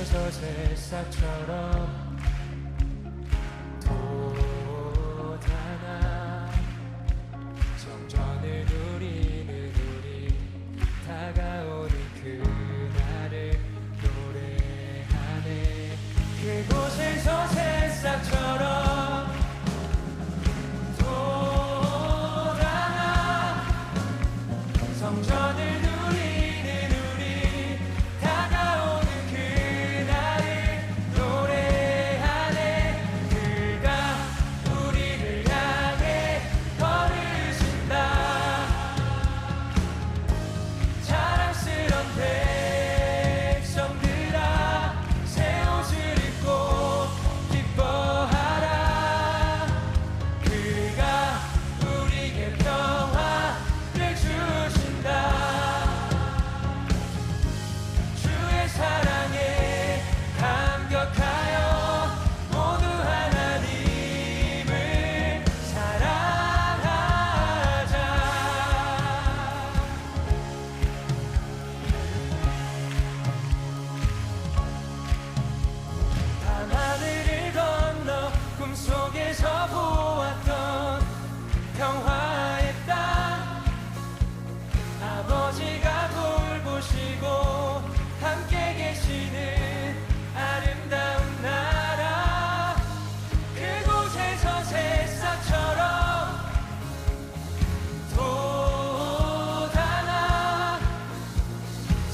그곳에서 새싹처럼 돋아나 성전을 누리는 우리 다가오는 그날을 노래하네. 그곳에서 새싹처럼 돋아나 성전을 누리는 우리 다가오는 그날을 노래하네. 그가 우리를 향해 걸으신다. 자랑스런 백성들아 새 옷을 입고 기뻐하라. 그가 우리에게 평화를 주신다. 주의 사랑에 감격하여 모두 하나님을 사랑하자. 밤하늘을 건너 꿈속에서 보았던 평화의 땅, 아버지가 돌보시고 함께 계시는 아름다운 나라. 그곳에서 새싹처럼 돋아나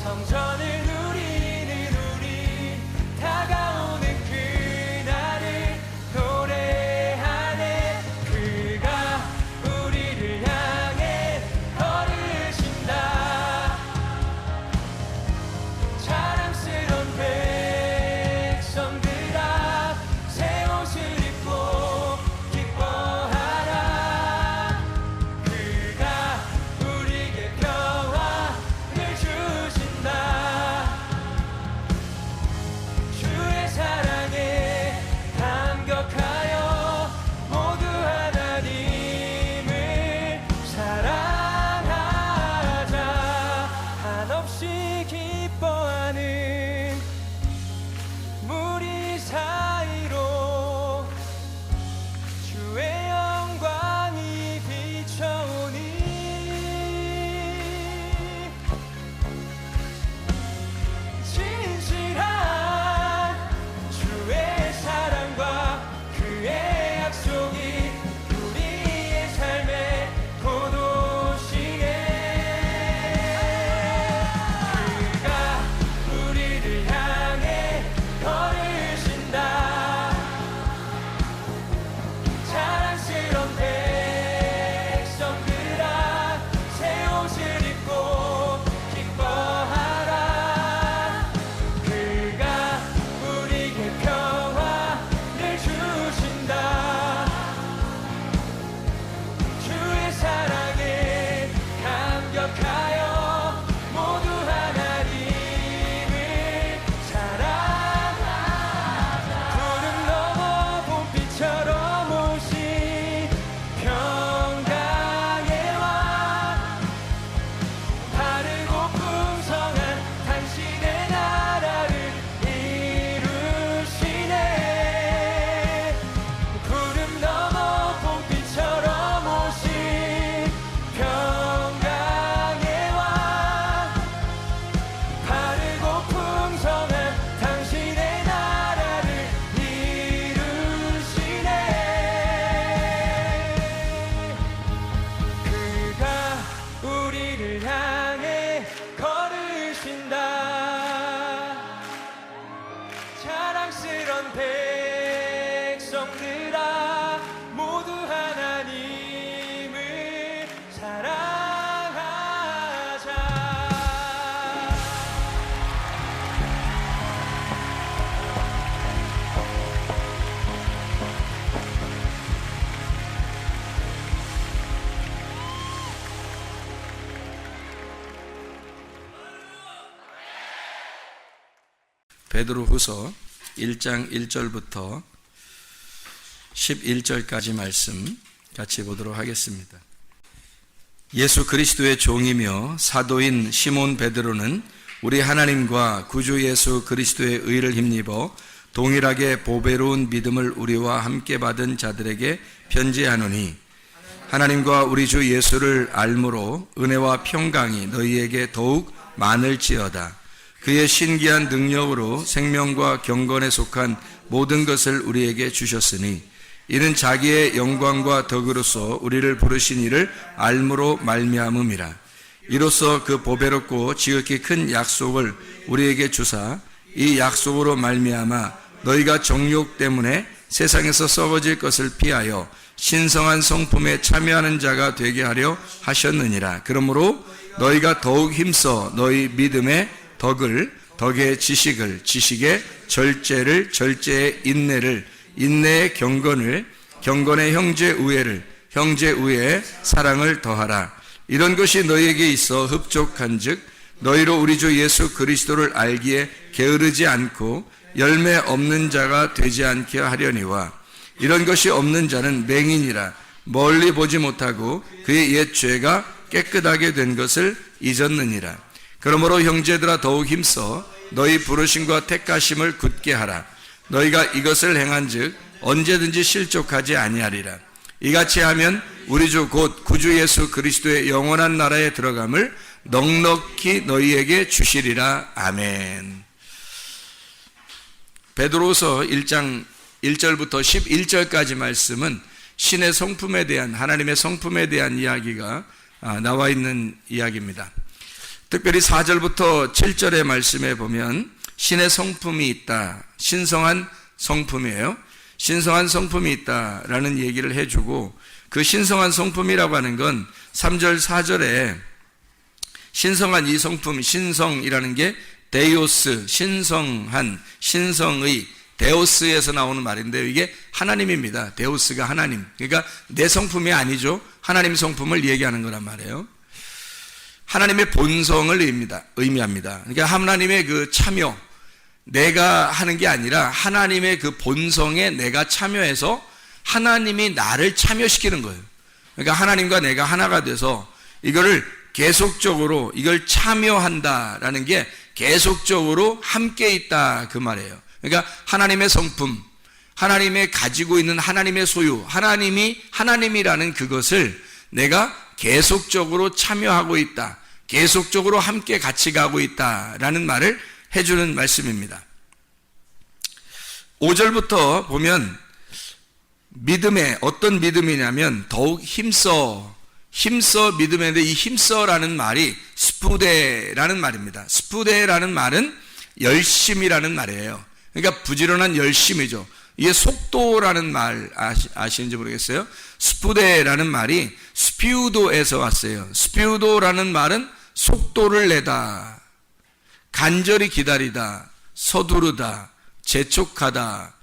성전을 누리는 우리 다가오는 그날을 노래하네. 그가 우리를 향해 걸으신다. 자랑스런 백성들아 새 옷을 입고 기뻐하라. 그가 우리에게 평화를 주신다. 주의 사랑에 감격하여 모두 하나님을 사랑하자. 한없이 기뻐하는 무리 사이로 주의 영광이 비춰오니 진실한 주의 사랑과 그의 약속이 우리의 삶의 포도씨에 그가 우리를 향해 걸으신다. 자랑스런 백성들아 새 옷을 입고 기뻐하라. 그가 우리에게 평화를 주신다. 주의 사랑에 감격하여 모두 하나님을 사랑하자. 구름 넘어 봄비처럼 오신 평강의 왕, 바르고 풍성한 당신의 나라를 이루시네. 구름 넘어 봄비처럼 오신 평강의 왕, 바르고 풍성한 당신의 나라를 이루시네. 그가 우리를 향해 걸으신다. 자랑스런 백성들아 모두 하나님을 사랑하자. 베드로후서 1장 1절부터 11절까지 말씀 같이 보도록 하겠습니다. 예수 그리스도의 종이며 사도인 시몬 베드로는 우리 하나님과 구주 예수 그리스도의 의를 힘입어 동일하게 보배로운 믿음을 우리와 함께 받은 자들에게 편지하노니, 하나님과 우리 주 예수를 알므로 은혜와 평강이 너희에게 더욱 많을지어다. 그의 신기한 능력으로 생명과 경건에 속한 모든 것을 우리에게 주셨으니, 이는 자기의 영광과 덕으로서 우리를 부르신 이를 알므로 말미암음이라. 이로써 그 보배롭고 지극히 큰 약속을 우리에게 주사, 이 약속으로 말미암아 너희가 정욕 때문에 세상에서 썩어질 것을 피하여 신성한 성품에 참여하는 자가 되게 하려 하셨느니라. 그러므로 너희가 더욱 힘써 너희 믿음의 덕을, 덕의 지식을, 지식의 절제를, 절제의 인내를, 인내의 경건을, 경건의 형제 우애를, 형제 우애의 사랑을 더하라. 이런 것이 너희에게 있어 흡족한즉 너희로 우리 주 예수 그리스도를 알기에 게으르지 않고 열매 없는 자가 되지 않게 하려니와, 이런 것이 없는 자는 맹인이라 멀리 보지 못하고 그의 옛 죄가 깨끗하게 된 것을 잊었느니라. 그러므로 형제들아 더욱 힘써 너희 부르심과 택하심을 굳게 하라. 너희가 이것을 행한즉 언제든지 실족하지 아니하리라. 이같이 하면 우리 주 곧 구주 예수 그리스도의 영원한 나라에 들어감을 넉넉히 너희에게 주시리라. 아멘. 베드로서 1장 1절부터 11절까지 말씀은 신의 성품에 대한, 하나님의 성품에 대한 이야기가 나와 있는 이야기입니다. 특별히 4절부터 7절의 말씀에 보면 신의 성품이 있다, 신성한 성품이에요. 신성한 성품이 있다라는 얘기를 해주고, 그 신성한 성품이라고 하는 건 3절 4절에 신성한 이 성품, 신성이라는 게 데이오스, 신성한, 신성의, 데오스에서 나오는 말인데요. 이게 하나님입니다. 데오스가 하나님. 그러니까 내 성품이 아니죠. 하나님 성품을 얘기하는 거란 말이에요. 하나님의 본성을 의미합니다. 그러니까 하나님의 그 참여, 내가 하는 게 아니라 하나님의 그 본성에 내가 참여해서 하나님이 나를 참여시키는 거예요. 그러니까 하나님과 내가 하나가 돼서 이거를 계속적으로, 이걸 참여한다라는 게 계속적으로 함께 있다, 그 말이에요. 그러니까 하나님의 성품, 하나님의 가지고 있는 하나님의 소유, 하나님이 하나님이라는 그것을 내가 계속적으로 참여하고 있다, 계속적으로 함께 같이 가고 있다라는 말을 해주는 말씀입니다. 5절부터 보면 믿음에, 어떤 믿음이냐면 더욱 힘써 믿음인데, 이 힘써라는 말이 스푸데라는 말입니다. 스푸데라는 말은 열심이라는 말이에요. 그러니까 부지런한 열심이죠. 이게 속도라는 말 아시는지 모르겠어요. 스푸데라는 말이 스피우도에서 왔어요. 스피우도라는 말은 속도를 내다, 간절히 기다리다, 서두르다, 재촉하다.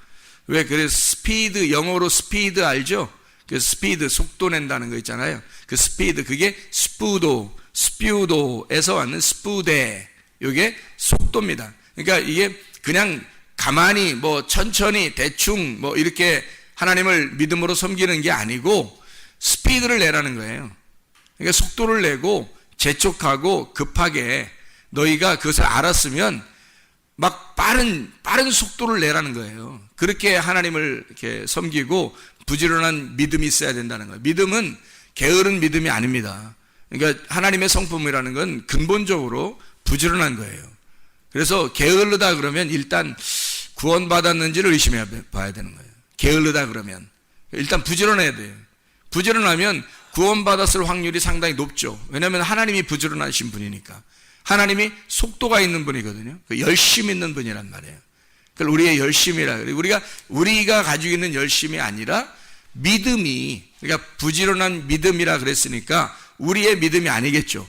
왜 그래? 스피드, 영어로 스피드 알죠? 그 스피드, 속도 낸다는 거 있잖아요. 그 스피드, 그게 스피우도에서 왔는 스푸데, 이게 속도입니다. 그러니까 이게 그냥 가만히 뭐 천천히 대충 뭐 이렇게 하나님을 믿음으로 섬기는 게 아니고 스피드를 내라는 거예요. 그러니까 속도를 내고 재촉하고 급하게 너희가 그것을 알았으면 막 빠른 속도를 내라는 거예요. 그렇게 하나님을 이렇게 섬기고 부지런한 믿음이 있어야 된다는 거예요. 믿음은 게으른 믿음이 아닙니다. 그러니까 하나님의 성품이라는 건 근본적으로 부지런한 거예요. 그래서 게으르다 그러면 일단 구원받았는지를 의심해 봐야 되는 거예요. 게으르다 그러면 일단 부지런해야 돼요. 부지런하면 구원받았을 확률이 상당히 높죠. 왜냐하면 하나님이 부지런하신 분이니까. 하나님이 속도가 있는 분이거든요. 열심 있는 분이란 말이에요. 그걸 우리의 열심이라 그래요. 우리가 가지고 있는 열심이 아니라 믿음이, 그러니까 부지런한 믿음이라 그랬으니까 우리의 믿음이 아니겠죠.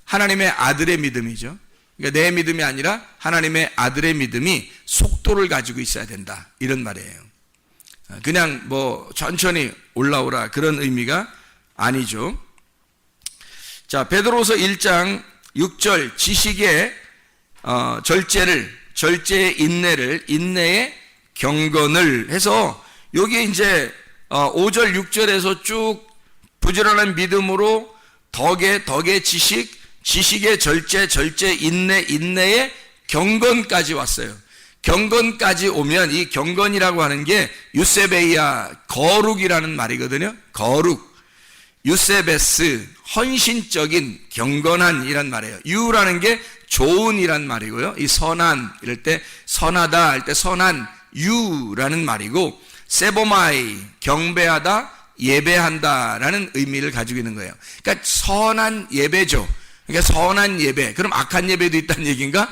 하나님의 아들의 믿음이죠. 그러니까 내 믿음이 아니라 하나님의 아들의 믿음이 속도를 가지고 있어야 된다, 이런 말이에요. 그냥 뭐 천천히 올라오라, 그런 의미가 아니죠. 자, 베드로서 1장 6절 지식의 절제의 인내를, 인내의 경건을 해서 여기 이제 5절 6절에서 쭉 부지런한 믿음으로 덕의 지식, 지식의 절제, 인내의 경건까지 왔어요. 경건까지 오면 이 경건이라고 하는 게 유세베이아, 거룩이라는 말이거든요. 거룩. 유세베스, 헌신적인, 경건한 이란 말이에요. 유라는 게 좋은이란 말이고요. 이 선한, 이럴 때 선하다 할 때 선한 유라는 말이고, 세보마이, 경배하다, 예배한다라는 의미를 가지고 있는 거예요. 그러니까 선한 예배죠. 그러니까 선한 예배. 그럼 악한 예배도 있다는 얘기인가?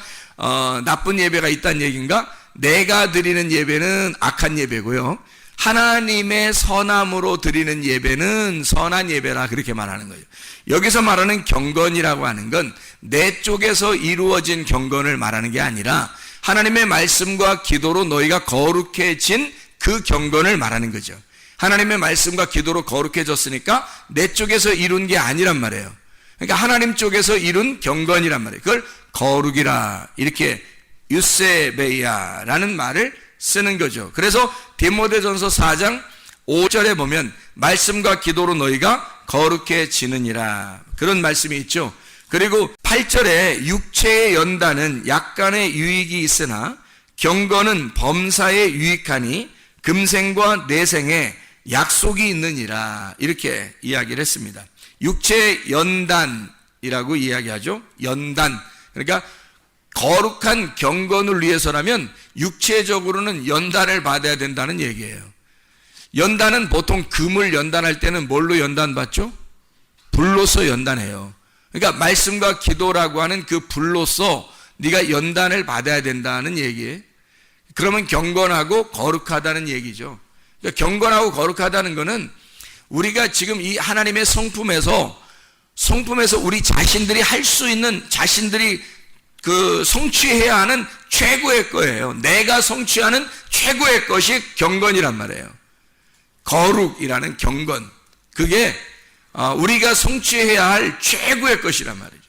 나쁜 예배가 있다는 얘기인가? 내가 드리는 예배는 악한 예배고요. 하나님의 선함으로 드리는 예배는 선한 예배라 그렇게 말하는 거예요. 여기서 말하는 경건이라고 하는 건 내 쪽에서 이루어진 경건을 말하는 게 아니라 하나님의 말씀과 기도로 너희가 거룩해진 그 경건을 말하는 거죠. 하나님의 말씀과 기도로 거룩해졌으니까 내 쪽에서 이룬 게 아니란 말이에요. 그러니까 하나님 쪽에서 이룬 경건이란 말이에요. 그걸 거룩이라 이렇게 유세베이아라는 말을 쓰는 거죠. 그래서 디모데전서 4장 5절에 보면 말씀과 기도로 너희가 거룩해지느니라 그런 말씀이 있죠. 그리고 8절에 육체의 연단은 약간의 유익이 있으나 경건은 범사에 유익하니 금생과 내생에 약속이 있느니라 이렇게 이야기를 했습니다. 육체의 연단이라고 이야기하죠. 연단. 그러니까 거룩한 경건을 위해서라면 육체적으로는 연단을 받아야 된다는 얘기예요. 연단은 보통 금을 연단할 때는 뭘로 연단받죠? 불로서 연단해요. 그러니까 말씀과 기도라고 하는 그 불로서 네가 연단을 받아야 된다는 얘기예요. 그러면 경건하고 거룩하다는 얘기죠. 그러니까 경건하고 거룩하다는 것은 우리가 지금 이 하나님의 성품에서 우리 자신들이 할 수 있는, 자신들이 성취해야 하는 최고의 거예요. 내가 성취하는 최고의 것이 경건이란 말이에요. 거룩이라는 경건. 그게 우리가 성취해야 할 최고의 것이란 말이죠.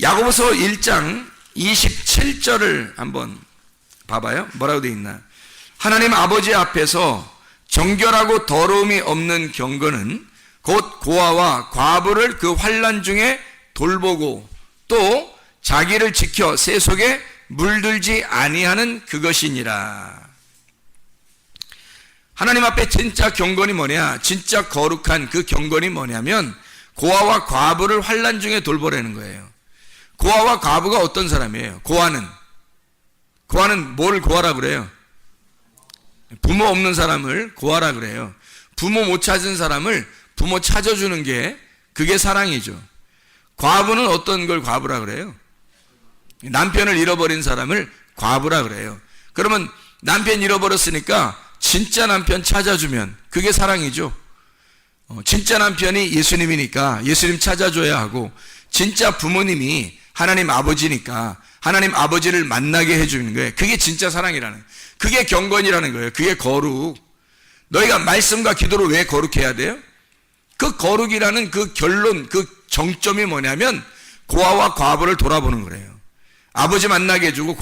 야고보서 1장 27절을 한번 봐봐요. 뭐라고 되어 있나? 하나님 아버지 앞에서 정결하고 더러움이 없는 경건은 곧 고아와 과부를 그 환난 중에 돌보고 또 자기를 지켜 새 속에 물들지 아니하는 그것이니라. 하나님 앞에 진짜 경건이 뭐냐? 진짜 거룩한 그 경건이 뭐냐면 고아와 과부를 환난 중에 돌보라는 거예요. 고아와 과부가 어떤 사람이에요? 고아는 뭘 고아라 그래요? 부모 없는 사람을 고아라 그래요. 부모 못 찾은 사람을 부모 찾아주는 게 그게 사랑이죠. 과부는 어떤 걸 과부라 그래요? 남편을 잃어버린 사람을 과부라 그래요. 그러면 남편 잃어버렸으니까 진짜 남편 찾아주면 그게 사랑이죠. 진짜 남편이 예수님이니까 예수님 찾아줘야 하고, 진짜 부모님이 하나님 아버지니까 하나님 아버지를 만나게 해주는 거예요. 그게 진짜 사랑이라는, 그게 경건이라는 거예요. 그게 거룩. 너희가 말씀과 기도로 왜 거룩해야 돼요? 그 거룩이라는 그 결론, 그 정점이 뭐냐면 고아와 과부를 돌아보는 거예요. 아버지 만나게 해주고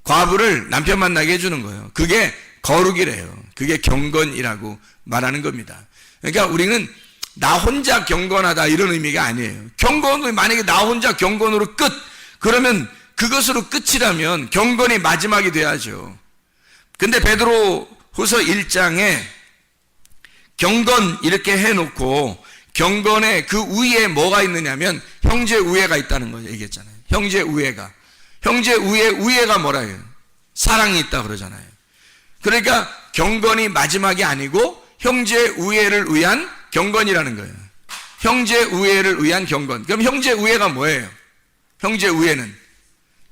과부를 남편 만나게 해주는 거예요. 그게 거룩이래요. 그게 경건이라고 말하는 겁니다. 그러니까 우리는 나 혼자 경건하다 이런 의미가 아니에요. 경건은 만약에 나 혼자 경건으로 끝, 그러면 그것으로 끝이라면 경건이 마지막이 돼야죠. 근데 베드로후서 1장에 경건 이렇게 해놓고 경건의 그 위에 뭐가 있느냐면 형제 우애가 있다는 거 얘기했잖아요. 형제 우애가. 형제 우애가 뭐라 해요? 사랑이 있다 그러잖아요. 그러니까 경건이 마지막이 아니고 형제 우애를 위한 경건이라는 거예요. 형제 우애를 위한 경건. 그럼 형제 우애가 뭐예요? 형제 우애는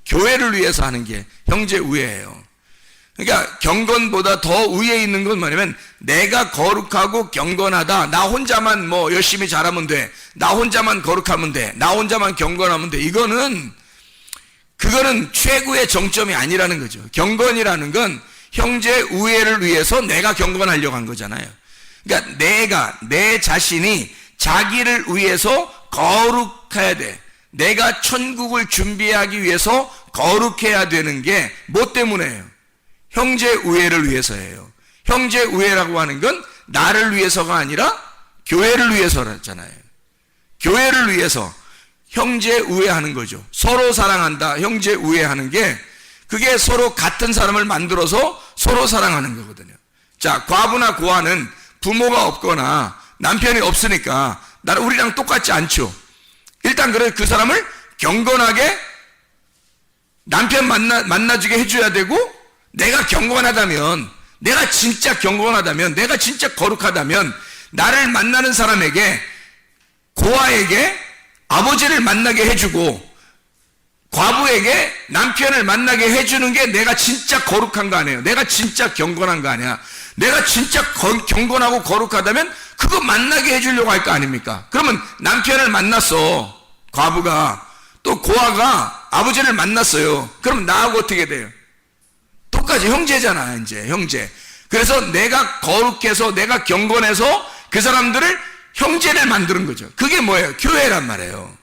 교회를 위해서 하는 게 형제 우애예요. 그러니까 경건보다 더 위에 있는 건 뭐냐면 내가 거룩하고 경건하다, 나 혼자만 뭐 열심히 잘하면 돼, 나 혼자만 거룩하면 돼, 나 혼자만 경건하면 돼, 그거는 최고의 정점이 아니라는 거죠. 경건이라는 건 형제 우애를 위해서 내가 경건하려고 한 거잖아요. 그러니까 내 자신이 자기를 위해서 거룩해야 돼. 내가 천국을 준비하기 위해서 거룩해야 되는 게 뭐 때문에요? 형제 우애를 위해서예요. 형제 우애라고 하는 건 나를 위해서가 아니라 교회를 위해서잖아요. 교회를 위해서 형제 우애하는 거죠. 서로 사랑한다, 형제 우애하는 게 그게 서로 같은 사람을 만들어서 서로 사랑하는 거거든요. 자, 과부나 고아는 부모가 없거나 남편이 없으니까 우리랑 똑같지 않죠. 일단 그래 그 사람을 경건하게 남편 만나주게 해줘야 되고, 내가 경건하다면, 내가 진짜 경건하다면, 내가 진짜 거룩하다면 나를 만나는 사람에게, 고아에게 아버지를 만나게 해주고 과부에게 남편을 만나게 해주는 게 내가 진짜 거룩한 거 아니에요. 내가 진짜 경건한 거 아니야. 내가 진짜 경건하고 거룩하다면 그거 만나게 해주려고 할 거 아닙니까? 그러면 남편을 만났어, 과부가. 또 고아가 아버지를 만났어요. 그럼 나하고 어떻게 돼요? 똑같이 형제잖아, 이제 형제. 그래서 내가 거룩해서 내가 경건해서 그 사람들을 형제를 만드는 거죠. 그게 뭐예요? 교회란 말이에요.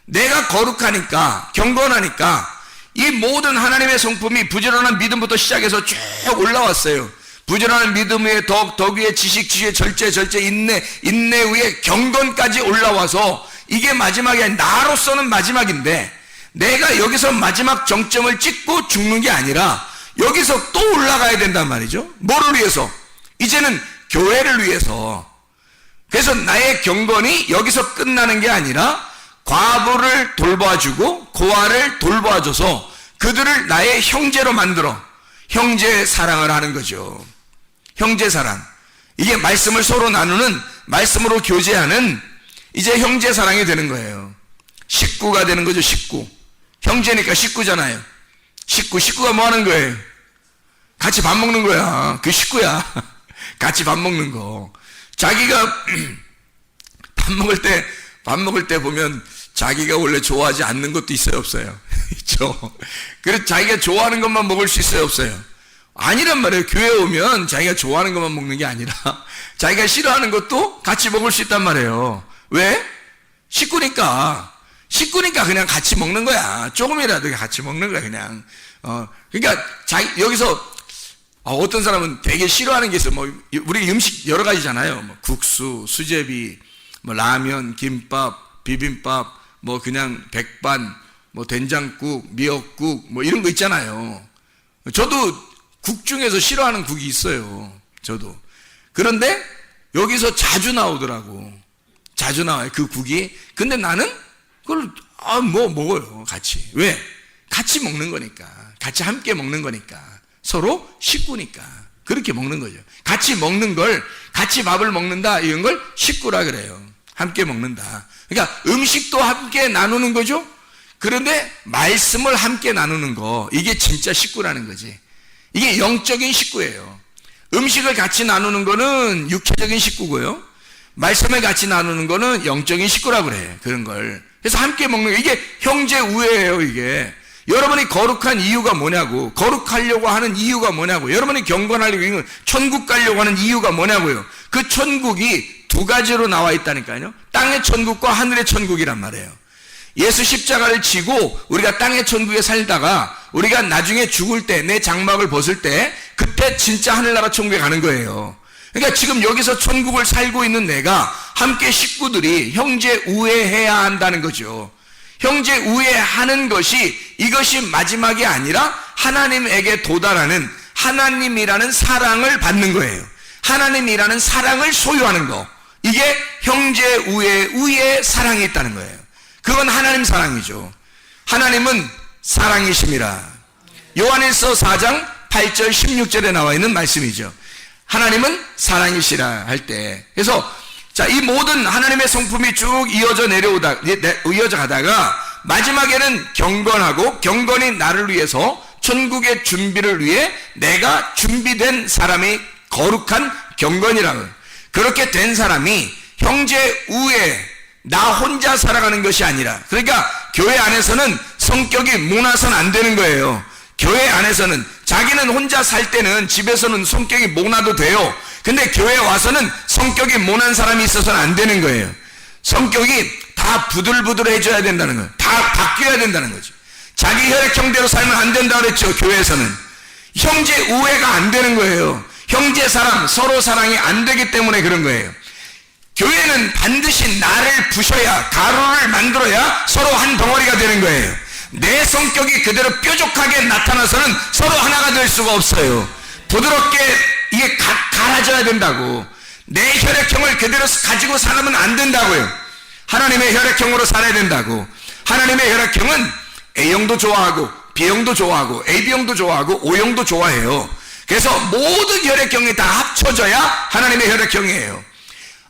내가 거룩하니까, 경건하니까 이 모든 하나님의 성품이 부지런한 믿음부터 시작해서 쭉 올라왔어요. 부지런한 믿음 위에 덕 위에 지식, 지혜, 절제, 인내 위에 경건까지 올라와서 이게 마지막이 아니, 나로서는 마지막인데 내가 여기서 마지막 정점을 찍고 죽는 게 아니라 여기서 또 올라가야 된단 말이죠. 뭐를 위해서? 이제는 교회를 위해서. 그래서 나의 경건이 여기서 끝나는 게 아니라 과부를 돌봐주고 고아를 돌봐줘서 그들을 나의 형제로 만들어 형제 사랑을 하는 거죠. 형제 사랑. 이게 말씀을 서로 나누는, 말씀으로 교제하는 이제 형제 사랑이 되는 거예요. 식구가 되는 거죠. 식구. 형제니까 식구잖아요. 식구가 뭐 하는 거예요? 같이 밥 먹는 거야. 그 식구야. 같이 밥 먹는 거. 자기가 밥 먹을 때 보면 자기가 원래 좋아하지 않는 것도 있어요, 없어요? 있죠. 그래서 자기가 좋아하는 것만 먹을 수 있어요, 없어요? 아니란 말이에요. 교회 오면 자기가 좋아하는 것만 먹는 게 아니라 자기가 싫어하는 것도 같이 먹을 수 있단 말이에요. 왜? 식구니까 그냥 같이 먹는 거야. 조금이라도 같이 먹는 거야, 그냥. 그러니까 여기서 어떤 사람은 되게 싫어하는 게 있어요. 뭐 우리 음식 여러 가지잖아요. 뭐 국수, 수제비, 뭐 라면, 김밥, 비빔밥, 뭐 그냥 백반, 뭐 된장국, 미역국, 뭐 이런 거 있잖아요. 저도 국 중에서 싫어하는 국이 있어요. 저도. 그런데 여기서 자주 나오더라고. 자주 나와요, 그 국이. 근데 나는 그걸 먹어요, 같이. 왜? 같이 먹는 거니까. 같이 함께 먹는 거니까. 서로 식구니까. 그렇게 먹는 거죠. 같이 먹는 걸, 같이 밥을 먹는다, 이런 걸 식구라 그래요. 함께 먹는다. 그러니까 음식도 함께 나누는 거죠. 그런데 말씀을 함께 나누는 거, 이게 진짜 식구라는 거지. 이게 영적인 식구예요. 음식을 같이 나누는 거는 육체적인 식구고요. 말씀을 같이 나누는 거는 영적인 식구라고 그래. 그런 걸. 그래서 함께 먹는 거, 이게 형제 우애예요, 이게. 여러분이 거룩한 이유가 뭐냐고. 거룩하려고 하는 이유가 뭐냐고. 여러분이 경건하려고, 천국 가려고 하는 이유가 뭐냐고요. 그 천국이 두 가지로 나와 있다니까요. 땅의 천국과 하늘의 천국이란 말이에요. 예수 십자가를 지고 우리가 땅의 천국에 살다가 우리가 나중에 죽을 때, 내 장막을 벗을 때, 그때 진짜 하늘나라 천국에 가는 거예요. 그러니까 지금 여기서 천국을 살고 있는 내가 함께 식구들이 형제 우애해야 한다는 거죠. 형제 우애하는 것이, 이것이 마지막이 아니라 하나님에게 도달하는, 하나님이라는 사랑을 받는 거예요. 하나님이라는 사랑을 소유하는 거. 이게 형제 우애의 사랑이 있다는 거예요. 그건 하나님 사랑이죠. 하나님은 사랑이심이라. 요한일서 4장 8절 16절에 나와 있는 말씀이죠. 하나님은 사랑이시라 할 때. 그래서 자, 이 모든 하나님의 성품이 쭉 이어져 가다가 마지막에는 경건하고, 경건이 나를 위해서 천국의 준비를 위해 내가 준비된 사람이 거룩한 경건이라고. 그렇게 된 사람이 형제 우애, 나 혼자 살아가는 것이 아니라, 그러니까 교회 안에서는 성격이 모나서는 안 되는 거예요. 교회 안에서는 자기는 혼자 살 때는 집에서는 성격이 모나도 돼요. 근데 교회에 와서는 성격이 모난 사람이 있어서는 안 되는 거예요. 성격이 다 부들부들해져야 된다는 거예요. 다 바뀌어야 된다는 거죠. 자기 혈액형대로 살면 안 된다고 그랬죠. 교회에서는 형제 우애가 안 되는 거예요. 형제 사랑, 서로 사랑이 안 되기 때문에 그런 거예요. 교회는 반드시 나를 부셔야, 가루를 만들어야 서로 한 덩어리가 되는 거예요. 내 성격이 그대로 뾰족하게 나타나서는 서로 하나가 될 수가 없어요. 부드럽게 이게 갈아져야 된다고. 내 혈액형을 그대로 가지고 살면 안 된다고요. 하나님의 혈액형으로 살아야 된다고. 하나님의 혈액형은 A형도 좋아하고 B형도 좋아하고 AB형도 좋아하고 O형도 좋아해요. 그래서 모든 혈액형이 다 합쳐져야 하나님의 혈액형이에요.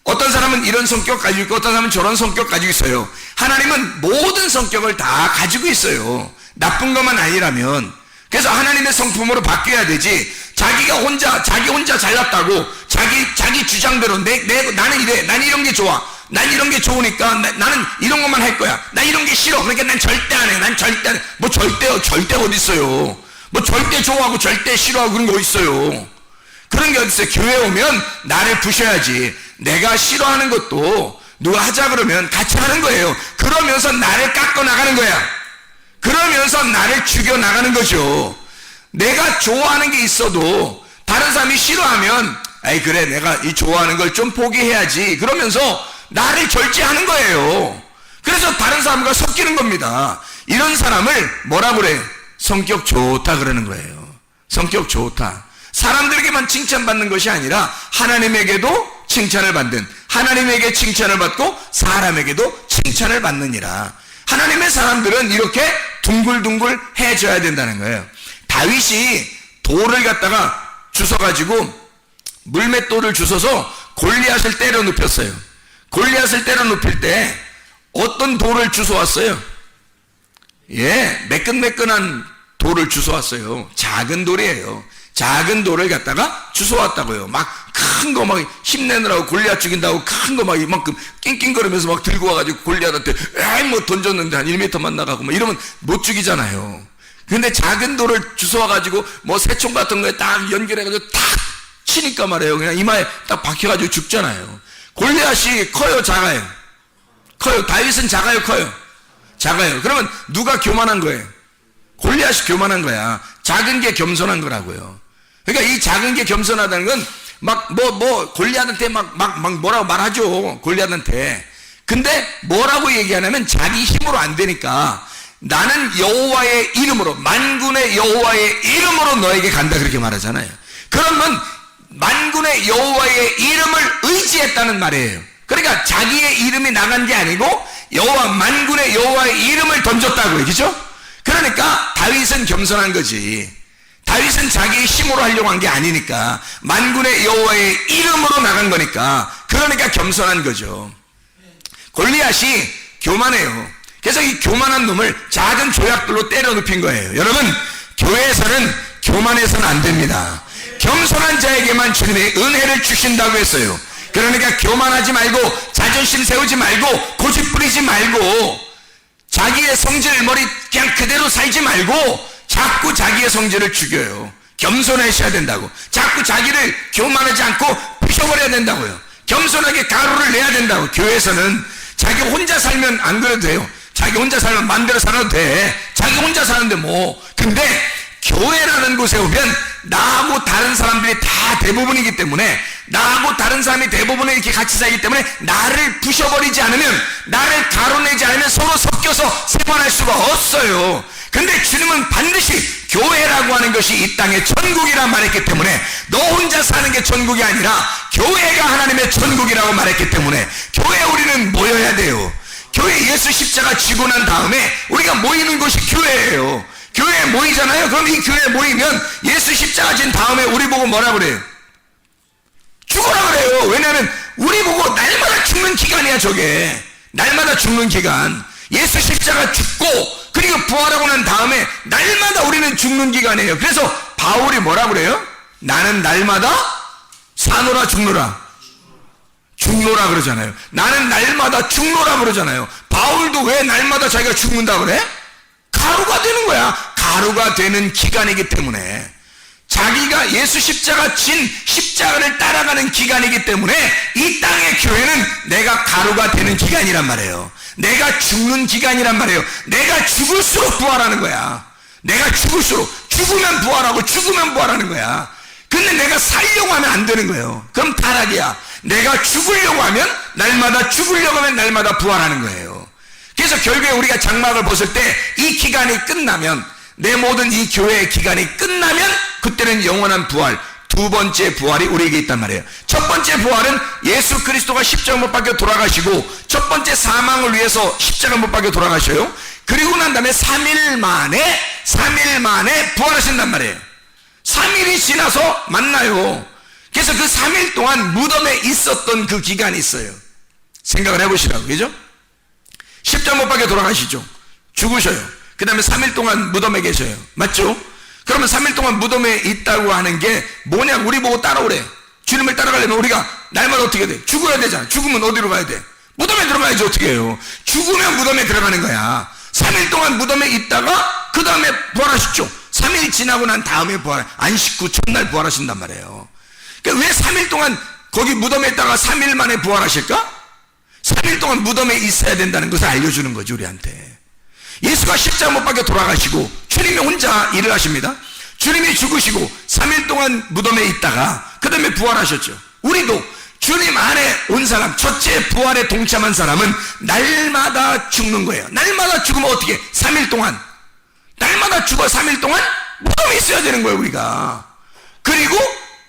어떤 사람은 이런 성격 가지고 있고 어떤 사람은 저런 성격 가지고 있어요. 하나님은 모든 성격을 다 가지고 있어요. 나쁜 것만 아니라면. 그래서 하나님의 성품으로 바뀌어야 되지. 자기 혼자 잘났다고 자기 주장대로 나는 이래, 난 이런 게 좋아, 난 이런 게 좋으니까 나는 이런 것만 할 거야, 난 이런 게 싫어, 그러니까 난 절대 안 해, 난 절대 안 해. 뭐 절대 어디 있어요? 뭐 절대 좋아하고 절대 싫어하고 그런 거 어디 있어요? 그런 게 어디 있어요? 교회 오면 나를 부셔야지. 내가 싫어하는 것도 누가 하자 그러면 같이 하는 거예요. 그러면서 나를 깎아 나가는 거야. 그러면서 나를 죽여 나가는 거죠. 내가 좋아하는 게 있어도 다른 사람이 싫어하면 아이 그래 내가 이 좋아하는 걸 좀 포기해야지 그러면서 나를 절제하는 거예요. 그래서 다른 사람과 섞이는 겁니다. 이런 사람을 뭐라 그래? 성격 좋다 그러는 거예요. 성격 좋다. 사람들에게만 칭찬받는 것이 아니라 하나님에게도 칭찬을 받는, 하나님에게 칭찬을 받고 사람에게도 칭찬을 받느니라. 하나님의 사람들은 이렇게 둥글둥글 해줘야 된다는 거예요. 다윗이 돌을 갖다가 주워가지고 물맷돌을 주워서 골리앗을 때려 눕혔어요. 골리앗을 때려 눕힐 때 어떤 돌을 주워왔어요? 매끈매끈한 돌을 주워왔어요. 작은 돌이에요. 작은 돌을 갖다가 주워왔다고요. 막 큰 거 막 힘내느라고 골리앗 죽인다고 큰 거 막 이만큼 낑낑거리면서 막 들고 와가지고 골리앗한테 뭐 던졌는데 한 1m만 나가고 막 이러면 못 죽이잖아요. 근데 작은 돌을 주워와가지고 뭐 새총 같은 거에 딱 연결해가지고 탁 치니까 말이에요. 그냥 이마에 딱 박혀가지고 죽잖아요. 골리앗이 커요, 작아요? 커요. 다윗은 작아요, 커요? 작아요. 그러면 누가 교만한 거예요? 골리앗이 교만한 거야. 작은 게 겸손한 거라고요. 그러니까 이 작은 게 겸손하다는 건 막 골리앗한테 막 뭐라고 말하죠. 골리앗한테. 근데 뭐라고 얘기하냐면 자기 힘으로 안 되니까 나는 여호와의 이름으로, 만군의 여호와의 이름으로 너에게 간다 그렇게 말하잖아요. 그러면 만군의 여호와의 이름을 의지했다는 말이에요. 그러니까 자기의 이름이 나간 게 아니고 여호와, 만군의 여호와의 이름을 던졌다고요. 그죠? 그러니까 다윗은 겸손한 거지. 다윗은 자기의 힘으로 하려고 한 게 아니니까 만군의 여호와의 이름으로 나간 거니까, 그러니까 겸손한 거죠. 골리앗이 교만해요. 그래서 이 교만한 놈을 작은 조약들로 때려 눕힌 거예요. 여러분, 교회에서는 교만해서는 안 됩니다. 겸손한 자에게만 주님의 은혜를 주신다고 했어요. 그러니까 교만하지 말고 자존심 세우지 말고 고집 부리지 말고 자기의 성질 머리 그냥 그대로 살지 말고 자꾸 자기의 성질을 죽여요. 겸손하셔야 된다고. 자꾸 자기를 교만하지 않고 부셔버려야 된다고요. 겸손하게 가루를 내야 된다고. 교회에서는 자기 혼자 살면 안 그래도 돼요. 자기 혼자 살면 마음대로 살아도 돼. 자기 혼자 사는데 뭐. 근데 교회라는 곳에 오면 나하고 다른 사람들이 다 대부분이기 때문에, 나하고 다른 사람이 대부분에 이렇게 같이 살기 때문에 나를 부셔버리지 않으면, 나를 가로내지 않으면 서로 섞여서 생활할 수가 없어요. 근데 주님은 반드시 교회라고 하는 것이 이 땅의 천국이라 말했기 때문에 너 혼자 사는 게 천국이 아니라 교회가 하나님의 천국이라고 말했기 때문에 교회에 우리는 모여야 돼요. 교회 예수 십자가 지고 난 다음에 우리가 모이는 곳이 교회예요. 교회에 모이잖아요. 그럼 이 교회에 모이면 예수 십자가 진 다음에 우리 보고 뭐라 그래요? 죽어라 그래요. 왜냐하면 우리 보고 날마다 죽는 기간이야. 저게 날마다 죽는 기간. 예수 십자가 죽고 그리고 부활하고 난 다음에 날마다 우리는 죽는 기간이에요. 그래서 바울이 뭐라 그래요? 나는 날마다 사노라 죽노라 그러잖아요. 나는 날마다 죽노라 그러잖아요. 바울도 왜 날마다 자기가 죽는다 그래? 가루가 되는 거야. 가루가 되는 기간이기 때문에, 자기가 예수 십자가 진 십자가를 따라가는 기간이기 때문에 이 땅의 교회는 내가 가루가 되는 기간이란 말이에요. 내가 죽는 기간이란 말이에요. 내가 죽을수록 부활하는 거야. 내가 죽을수록, 죽으면 부활하고 죽으면 부활하는 거야. 근데 내가 살려고 하면 안 되는 거예요. 그럼 타락이야. 내가 죽으려고 하면 날마다 죽으려고 하면 날마다 부활하는 거예요. 그래서 결국에 우리가 장막을 벗을 때 이 기간이 끝나면, 내 모든 이 교회의 기간이 끝나면 그때는 영원한 부활, 두 번째 부활이 우리에게 있단 말이에요. 첫 번째 부활은 예수 그리스도가 십자가 못 박혀 돌아가시고 첫 번째 사망을 위해서 십자가 못 박혀 돌아가셔요. 그리고 난 다음에 3일 만에 부활하신단 말이에요. 3일이 지나서 만나요. 그래서 그 3일 동안 무덤에 있었던 그 기간이 있어요. 생각을 해보시라고, 그죠? 십자가 못 박혀 돌아가시죠. 죽으셔요. 그 다음에 3일 동안 무덤에 계셔요. 맞죠? 그러면 3일 동안 무덤에 있다고 하는 게 뭐냐? 우리 보고 따라오래. 주님을 따라가려면 우리가 날마다 어떻게 돼? 죽어야 되잖아. 죽으면 어디로 가야 돼? 무덤에 들어가야지. 어떻게 해요? 죽으면 무덤에 들어가는 거야. 3일 동안 무덤에 있다가 그 다음에 부활하셨죠. 3일 지나고 난 다음에 부활, 안식 후 첫날 부활하신단 말이에요. 그러니까 왜 3일 동안 거기 무덤에 있다가 3일 만에 부활하실까? 3일 동안 무덤에 있어야 된다는 것을 알려주는 거죠, 우리한테. 예수가 십자가 못 박혀 돌아가시고 주님이 혼자 일을 하십니다. 주님이 죽으시고 3일 동안 무덤에 있다가 그 다음에 부활하셨죠. 우리도 주님 안에 온 사람, 첫째 부활에 동참한 사람은 날마다 죽는 거예요. 날마다 죽으면 어떻게? 3일 동안, 날마다 죽어 3일 동안 무덤에 있어야 되는 거예요, 우리가. 그리고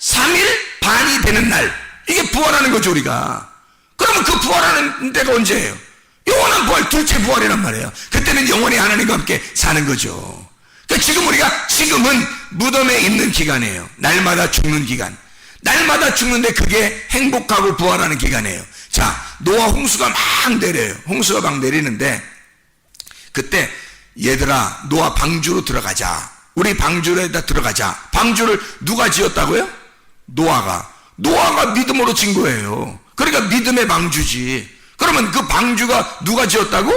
3일 반이 되는 날, 이게 부활하는 거죠, 우리가. 그러면 그 부활하는 때가 언제예요? 영원한 부활, 둘째 부활이란 말이에요. 그때는 영원히 하나님과 함께 사는 거죠. 그러니까 지금은 무덤에 있는 기간이에요. 날마다 죽는 기간. 날마다 죽는데 그게 행복하고 부활하는 기간이에요. 자, 노아 홍수가 막 내려요. 홍수가 막 내리는데 그때 얘들아, 노아 방주로 들어가자. 우리 방주로에다 들어가자. 방주를 누가 지었다고요? 노아가 믿음으로 진 거예요. 그러니까 믿음의 방주지. 그러면 그 방주가 누가 지었다고?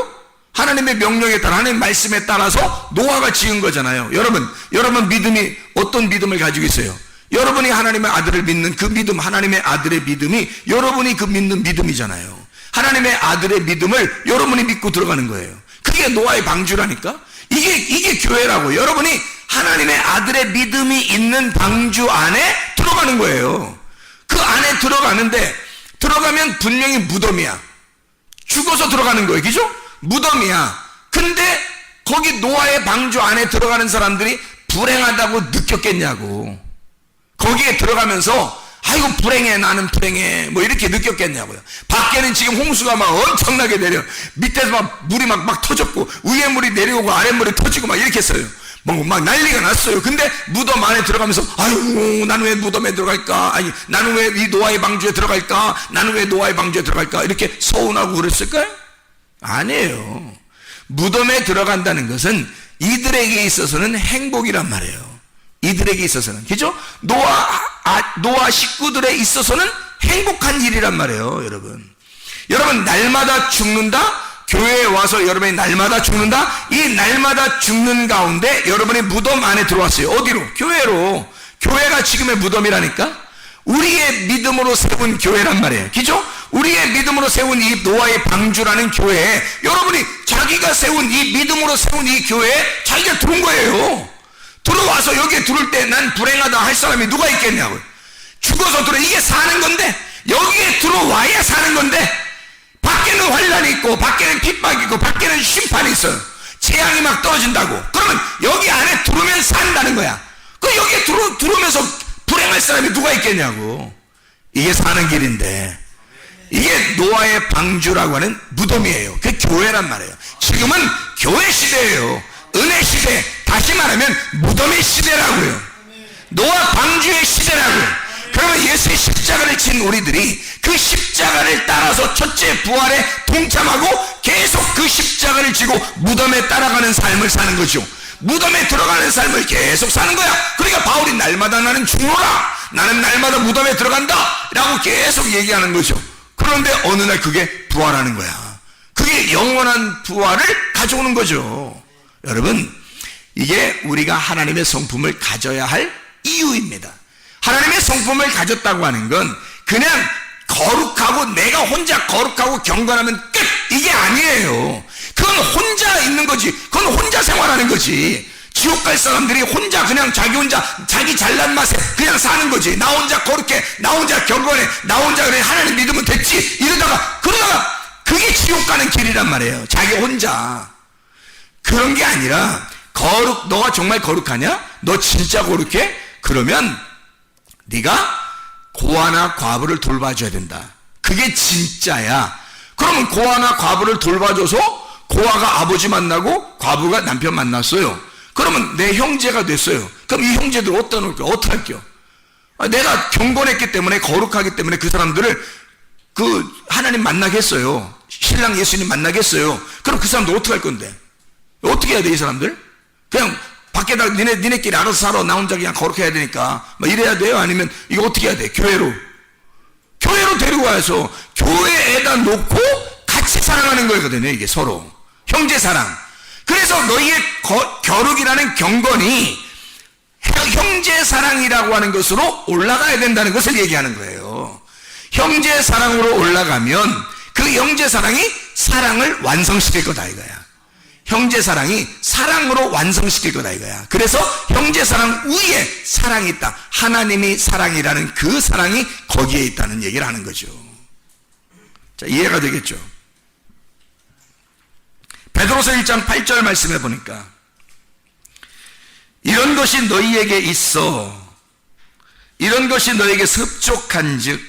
하나님의 명령에 따라, 하나님의 말씀에 따라서 노아가 지은 거잖아요. 여러분 믿음이 어떤 믿음을 가지고 있어요? 여러분이 하나님의 아들을 믿는 그 믿음, 하나님의 아들의 믿음이 여러분이 그 믿는 믿음이잖아요. 하나님의 아들의 믿음을 여러분이 믿고 들어가는 거예요. 그게 노아의 방주라니까. 이게 교회라고. 여러분이 하나님의 아들의 믿음이 있는 방주 안에 들어가는 거예요. 그 안에 들어가면 분명히 무덤이야. 죽어서 들어가는 거예요. 그죠? 무덤이야. 근데 거기 노아의 방주 안에 들어가는 사람들이 불행하다고 느꼈겠냐고. 거기에 들어가면서 아이고 불행해, 나는 불행해, 뭐 이렇게 느꼈겠냐고요. 밖에는 지금 홍수가 막 엄청나게 내려, 밑에서 막 물이 막 터졌고 위에 물이 내려오고 아래 물이 터지고 막 이렇게 했어요. 막 난리가 났어요. 근데 무덤 안에 들어가면서 아유, 나는 왜 무덤에 들어갈까? 아니, 나는 왜 이 노아의 방주에 들어갈까? 나는 왜 노아의 방주에 들어갈까? 이렇게 서운하고 그랬을까요? 아니에요. 무덤에 들어간다는 것은 이들에게 있어서는 행복이란 말이에요. 이들에게 있어서는, 그죠? 노아 식구들에 있어서는 행복한 일이란 말이에요. 여러분 날마다 죽는다? 교회에 와서 여러분이 날마다 죽는다? 이 날마다 죽는 가운데 여러분이 무덤 안에 들어왔어요. 어디로? 교회로. 교회가 지금의 무덤이라니까? 우리의 믿음으로 세운 교회란 말이에요. 그죠? 우리의 믿음으로 세운 이 노아의 방주라는 교회에 여러분이 자기가 세운 이 믿음으로 세운 이 교회에 자기가 들어온 거예요. 들어와서 여기에 들어올 때 난 불행하다 할 사람이 누가 있겠냐고요. 죽어서 이게 사는 건데, 여기에 들어와야 사는 건데, 밖에는 환란이 있고 밖에는 핍박이 있고 밖에는 심판이 있어요. 재앙이 막 떨어진다고. 그러면 여기 안에 들어오면 산다는 거야. 그 여기에 들어오면서 불행할 사람이 누가 있겠냐고. 이게 사는 길인데, 이게 노아의 방주라고 하는 무덤이에요. 그게 교회란 말이에요. 지금은 교회 시대예요. 은혜 시대. 다시 말하면 무덤의 시대라고요. 노아 방주의 시대라고요. 그러면 예수의 십자가를 진 우리들이 그 십자가를 따라서 첫째 부활에 동참하고 계속 그 십자가를 지고 무덤에 따라가는 삶을 사는 거죠. 무덤에 들어가는 삶을 계속 사는 거야. 그러니까 바울이 날마다 나는 죽노라, 나는 날마다 무덤에 들어간다 라고 계속 얘기하는 거죠. 그런데 어느 날 그게 부활하는 거야. 그게 영원한 부활을 가져오는 거죠. 여러분, 이게 우리가 하나님의 성품을 가져야 할 이유입니다. 하나님의 성품을 가졌다고 하는 건 그냥 거룩하고 내가 혼자 거룩하고 경건하면 끝, 이게 아니에요. 그건 혼자 있는 거지. 그건 혼자 생활하는 거지. 지옥 갈 사람들이 혼자 그냥 자기 혼자 자기 잘난 맛에 그냥 사는 거지. 나 혼자 거룩해, 나 혼자 경건해, 나 혼자 그래, 하나님 믿으면 됐지, 그러다가 그게 지옥 가는 길이란 말이에요. 자기 혼자. 그런 게 아니라 너가 정말 거룩하냐? 너 진짜 거룩해? 그러면 네가 고아나 과부를 돌봐줘야 된다. 그게 진짜야. 그러면 고아나 과부를 돌봐줘서 고아가 아버지 만나고 과부가 남편 만났어요. 그러면 내 형제가 됐어요. 그럼 이 형제들 어떻게 할게요? 내가 경건했기 때문에, 거룩하기 때문에 그 사람들을 하나님 만나겠어요. 신랑 예수님 만나겠어요. 그럼 그 사람들 어떻게 할 건데? 어떻게 해야 돼, 이 사람들? 그냥 밖에다 니네끼리 알아서 살아. 나 혼자 그냥 거룩해야 되니까. 이래야 돼요? 아니면 이거 어떻게 해야 돼? 교회로 데리고 와서 교회에다 놓고 같이 사랑하는 거거든요. 이게 서로 형제 사랑. 그래서 너희의 겨룩이라는 경건이 형제 사랑이라고 하는 것으로 올라가야 된다는 것을 얘기하는 거예요. 형제 사랑으로 올라가면 그 형제 사랑이 사랑을 완성시킬 거다 이거야. 형제 사랑이 사랑으로 완성시킬 거다 이거야. 그래서 형제 사랑 위에 사랑이 있다. 하나님이 사랑이라는 그 사랑이 거기에 있다는 얘기를 하는 거죠. 자, 이해가 되겠죠? 베드로서 1장 8절 말씀해 보니까 이런 것이 너희에게 있어, 이런 것이 너에게 흡족한즉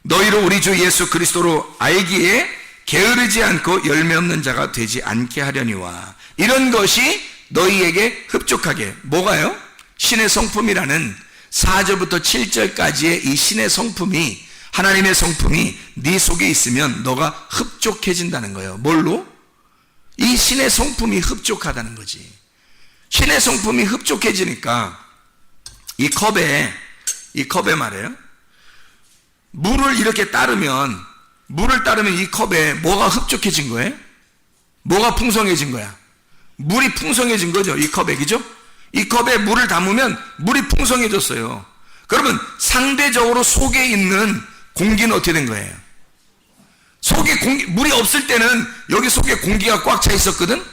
너희로 우리 주 예수 그리스도로 알기에 게으르지 않고 열매 없는 자가 되지 않게 하려니와. 이런 것이 너희에게 흡족하게. 뭐가요? 신의 성품이라는 4절부터 7절까지의 이 신의 성품이, 하나님의 성품이 네 속에 있으면 너가 흡족해진다는 거예요. 뭘로? 이 신의 성품이 흡족하다는 거지. 신의 성품이 흡족해지니까 이 컵에 말이에요, 물을 이렇게 따르면 이 컵에 뭐가 흡족해진 거예요? 뭐가 풍성해진 거야? 물이 풍성해진 거죠. 이 컵에, 그죠? 이 컵에 물을 담으면 물이 풍성해졌어요. 그러면 상대적으로 속에 있는 공기는 어떻게 된 거예요? 속에 물이 없을 때는 여기 속에 공기가 꽉 차 있었거든?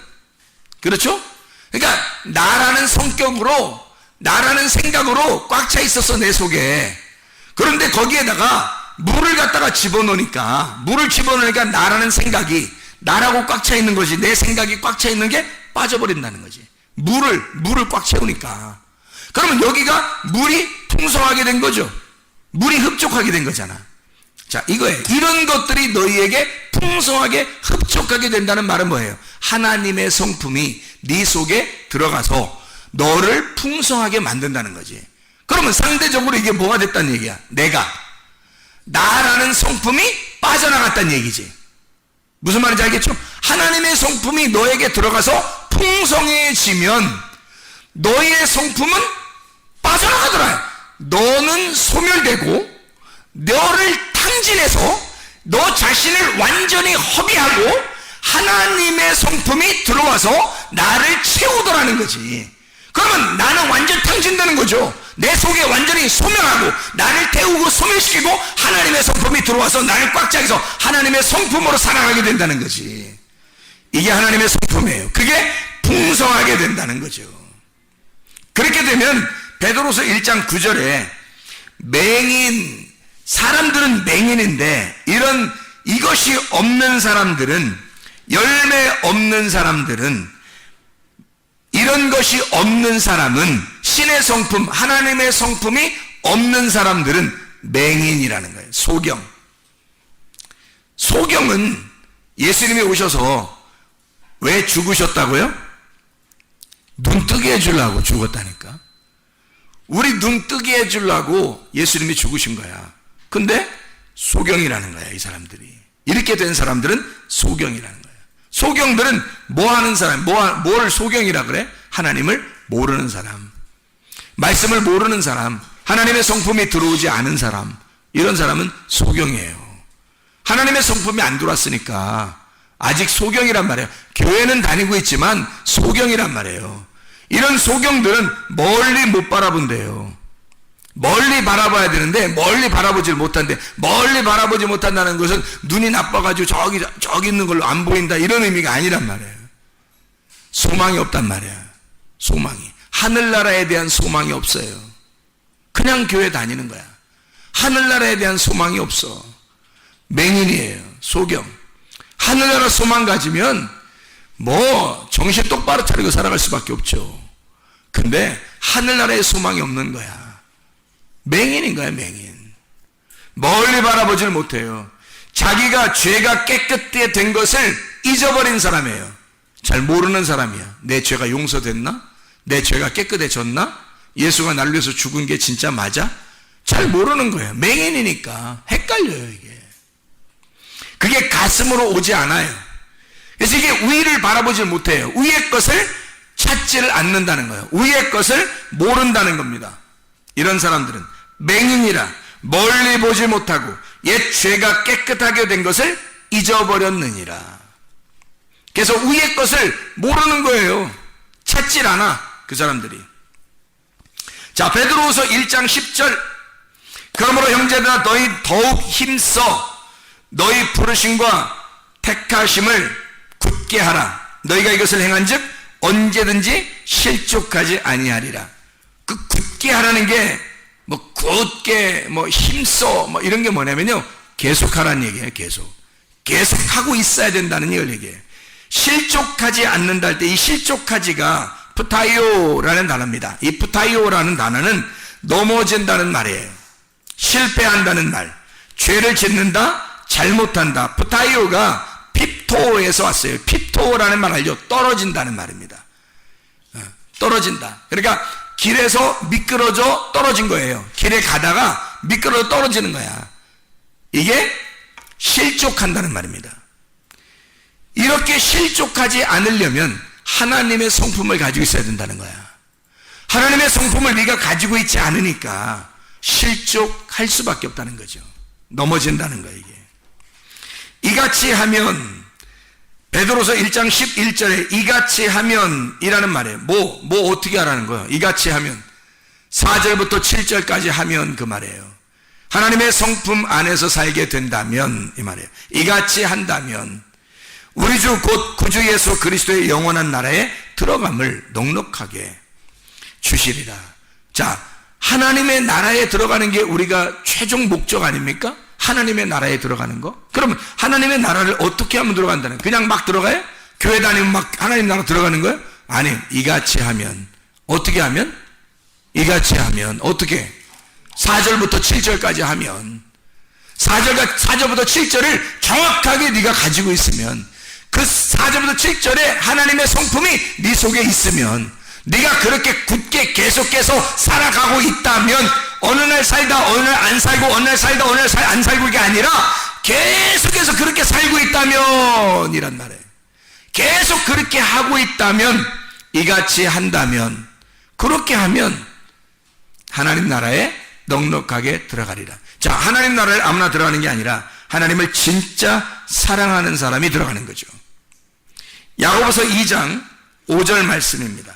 그렇죠? 그러니까 나라는 성격으로, 나라는 생각으로 꽉 차 있었어, 내 속에. 그런데 거기에다가 물을 갖다가 집어넣으니까 나라는 생각이, 나라고 꽉 차 있는 거지, 내 생각이 꽉 차 있는 게 빠져버린다는 거지. 물을 꽉 채우니까. 그러면 여기가 물이 풍성하게 된 거죠. 물이 흡족하게 된 거잖아. 자, 이거예요. 이런 것들이 너희에게 풍성하게 흡족하게 된다는 말은 뭐예요? 하나님의 성품이 네 속에 들어가서 너를 풍성하게 만든다는 거지. 그러면 상대적으로 이게 뭐가 됐다는 얘기야? 나라는 성품이 빠져나갔다는 얘기지. 무슨 말인지 알겠죠? 하나님의 성품이 너에게 들어가서 풍성해지면 너의 성품은 빠져나가더라. 너는 소멸되고 너를 탕진해서 너 자신을 완전히 허비하고 하나님의 성품이 들어와서 나를 채우더라는 거지. 그러면 나는 완전 탕진되는 거죠. 내 속에 완전히 소멸하고 나를 태우고 소멸시키고 하나님의 성품이 들어와서 나를 꽉 차서 하나님의 성품으로 살아가게 된다는 거지. 이게 하나님의 성품이에요. 그게 풍성하게 된다는 거죠. 그렇게 되면 베드로서 1장 9절에 사람들은 맹인인데 이것이 없는 사람들은, 열매 없는 사람들은, 이런 것이 없는 사람은, 신의 성품, 하나님의 성품이 없는 사람들은 맹인이라는 거예요. 소경은 예수님이 오셔서 왜 죽으셨다고요? 눈 뜨게 해주려고 죽었다니까. 우리 눈 뜨게 해주려고 예수님이 죽으신 거야. 근데 소경이라는 거야, 이 사람들이. 이렇게 된 사람들은 소경이라는 거야. 소경들은 뭐 하는 사람, 뭘 소경이라 그래? 하나님을 모르는 사람, 말씀을 모르는 사람, 하나님의 성품이 들어오지 않은 사람, 이런 사람은 소경이에요. 하나님의 성품이 안 들어왔으니까 아직 소경이란 말이에요. 교회는 다니고 있지만 소경이란 말이에요. 이런 소경들은 멀리 못 바라본대요. 멀리 바라봐야 되는데 멀리 바라보질 못한대. 멀리 바라보지 못한다는 것은 눈이 나빠가지고 저기 있는 걸로 안 보인다, 이런 의미가 아니란 말이에요. 소망이 없단 말이야. 소망이. 하늘나라에 대한 소망이 없어요. 그냥 교회 다니는 거야. 하늘나라에 대한 소망이 없어. 맹인이에요. 소경. 하늘나라 소망 가지면 뭐 정신 똑바로 차리고 살아갈 수밖에 없죠. 근데 하늘나라에 소망이 없는 거야. 맹인인 거야, 맹인. 멀리 바라보질 못해요. 자기가 죄가 깨끗게 된 것을 잊어버린 사람이에요. 잘 모르는 사람이야. 내 죄가 용서됐나? 내 죄가 깨끗해졌나? 예수가 나를 위해서 죽은 게 진짜 맞아? 잘 모르는 거예요. 맹인이니까 헷갈려요, 이게. 그게 가슴으로 오지 않아요. 그래서 이게 위를 바라보질 못해요. 위의 것을 찾지를 않는다는 거예요. 위의 것을 모른다는 겁니다. 이런 사람들은 맹인이라 멀리 보지 못하고 옛 죄가 깨끗하게 된 것을 잊어버렸느니라. 그래서 위의 것을 모르는 거예요. 찾질 않아, 그 사람들이. 자, 베드로후서 1장 10절. 그러므로 형제들아 너희 더욱 힘써 너희 부르심과 택하심을 굳게 하라. 너희가 이것을 행한즉 언제든지 실족하지 아니하리라. 그 굳게 하라는 게 뭐 굳게 뭐 힘써 뭐 이런 게 뭐냐면요, 계속하라는 얘기예요. 계속 하고 있어야 된다는 얘기예요. 실족하지 않는다 할 때 이 실족하지가 푸타이오라는 단어입니다. 이 푸타이오라는 단어는 넘어진다는 말이에요. 실패한다는 말, 죄를 짓는다, 잘못한다. 푸타이오가 핍토에서 왔어요. 핍토라는 말 알죠? 떨어진다는 말입니다. 떨어진다. 그러니까 길에서 미끄러져 떨어진 거예요. 길에 가다가 미끄러져 떨어지는 거야. 이게 실족한다는 말입니다. 이렇게 실족하지 않으려면 하나님의 성품을 가지고 있어야 된다는 거야. 하나님의 성품을 네가 가지고 있지 않으니까 실족할 수밖에 없다는 거죠. 넘어진다는 거예요, 이게. 이같이 하면, 베드로서 1장 11절에 이같이 하면 이라는 말이에요. 뭐 어떻게 하라는 거예요? 이같이 하면. 4절부터 7절까지 하면 그 말이에요. 하나님의 성품 안에서 살게 된다면 이 말이에요. 이같이 한다면 우리 주 곧 구주 예수 그리스도의 영원한 나라에 들어감을 넉넉하게 주시리라. 자, 하나님의 나라에 들어가는 게 우리가 최종 목적 아닙니까? 하나님의 나라에 들어가는 거? 그러면 하나님의 나라를 어떻게 하면 들어간다는 거예요? 그냥 막 들어가요? 교회 다니면 막 하나님 나라 들어가는 거예요? 아니, 이같이 하면. 어떻게 하면? 이같이 하면 어떻게? 4절부터 7절까지 하면, 4절부터 7절을 정확하게 네가 가지고 있으면, 그 4절부터 7절에 하나님의 성품이 네 속에 있으면, 네가 그렇게 굳게 계속해서 살아가고 있다면, 어느 날 살다 어느 날 안 살고, 어느 날 살다 어느 날 안 살고, 이게 아니라 계속해서 그렇게 살고 있다면 이란 말이에요. 계속 그렇게 하고 있다면, 이같이 한다면, 그렇게 하면 하나님 나라에 넉넉하게 들어가리라. 자, 하나님 나라를 아무나 들어가는 게 아니라 하나님을 진짜 사랑하는 사람이 들어가는 거죠. 야고보서 2장 5절 말씀입니다.